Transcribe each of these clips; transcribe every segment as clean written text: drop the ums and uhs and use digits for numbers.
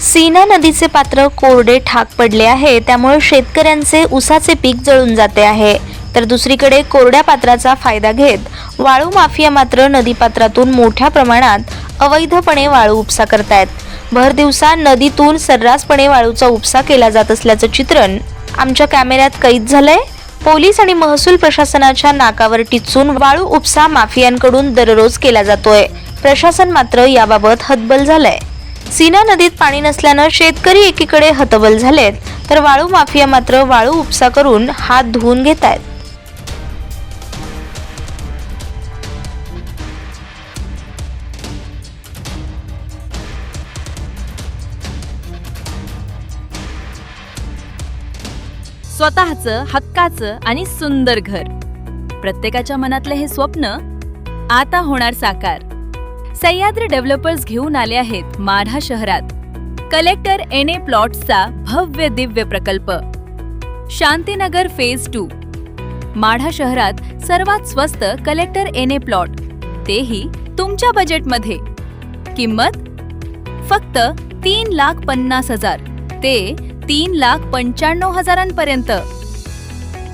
सीना नदीचे पात्र कोरडे ठाक पडले आहे, त्यामुळे शेतकऱ्यांचे ऊसाचे पीक जळून जाते आहे. तर दुसरीकडे कोरड्या पात्राचा फायदा घेत वाळू माफिया मात्र नदीपात्रातून मोठ्या प्रमाणात अवैधपणे वाळू उपसा करतायत. भर दिवसा नदीतून सर्रासपणे वाळूचा उपसा केला जात असल्याचं चित्रण आमच्या कॅमेऱ्यात कैद झालंय. पोलीस आणि महसूल प्रशासनाच्या नाकावर टिचून वाळू उपसा माफियांकडून दररोज केला जातोय. प्रशासन मात्र याबाबत हतबल झालंय. सीना नदीत पाणी नसल्यानं शेतकरी एकीकडे हतबल झालेत, तर वाळू माफिया मात्र वाळू उपसा करून हात धुवून घेतायत. स्वतःचं हक्काचं आणि सुंदर घर, प्रत्येकाच्या मनातले हे स्वप्न आता होणार साकार. सह्याद्री डेव्हलपर्स घेऊन आले आहेत माढा शहरात कलेक्टर एनए प्लॉट्सचा भव्य दिव्य प्रकल्प. शांतीनगर फेज 2. माढा शहरात सर्वात स्वस्त कलेक्टर एनए प्लॉट, तेही तुमच्या बजेटमध्ये. किंमत फक्त 3,50,000 ते 3,95,000 पर्यंत.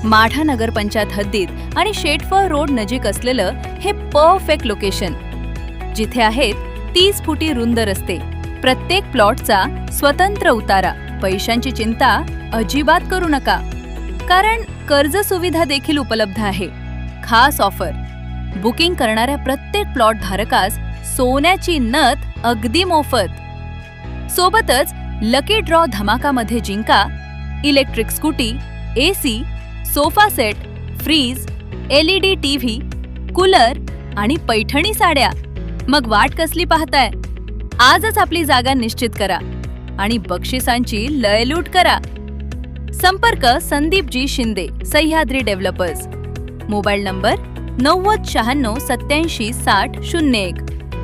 माढा नगरपंचायत हद्दीत आणि शेटफळ रोड नजीक असलेलं हे परफेक्ट लोकेशन, जिथे आहेत 30 फुटी रुंद रस्ते, प्रत्येक प्लॉटचा स्वतंत्र उतारा. पैशांची चिंता अजिबात करू नका, कारण कर्ज सुविधा देखील उपलब्ध आहे. खास ऑफर, बुकिंग करणाऱ्या प्रत्येक प्लॉट धारकास सोन्याची नथ अगदी मोफत. सोबतच लकी ड्रॉ धमाकामध्ये जिंका electric scooty, AC, sofa set, fridge, LED TV, cooler आणि पैठणी साड्या. मग वाट कसली पाहताय? आजच आपली जागा निश्चित करा आणि बक्षिसांची लयलूट करा. संपर्क Sandeepji Shinde, Sahyadri developers. Mobile number 90 96 87 60 01.